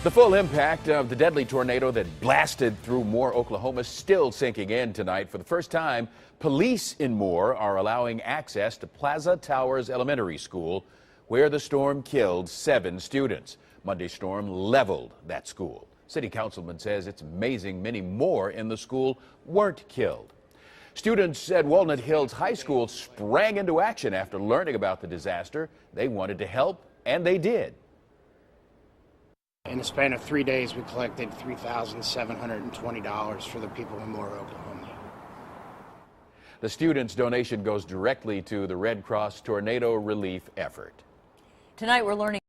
The full impact of the deadly tornado that blasted through Moore, Oklahoma, is still sinking in tonight. For the first time, police in Moore are allowing access to Plaza Towers Elementary School, where the storm killed 7 students. Monday's storm leveled that school. City councilman says it's amazing many more in the school weren't killed. Students at Walnut Hill High School sprang into action after learning about the disaster. They wanted to help, and they did. In the span of 3 days, we collected $3,720 for the people in Moore, Oklahoma. The students' donation goes directly to the Red Cross tornado relief effort. Tonight we're learning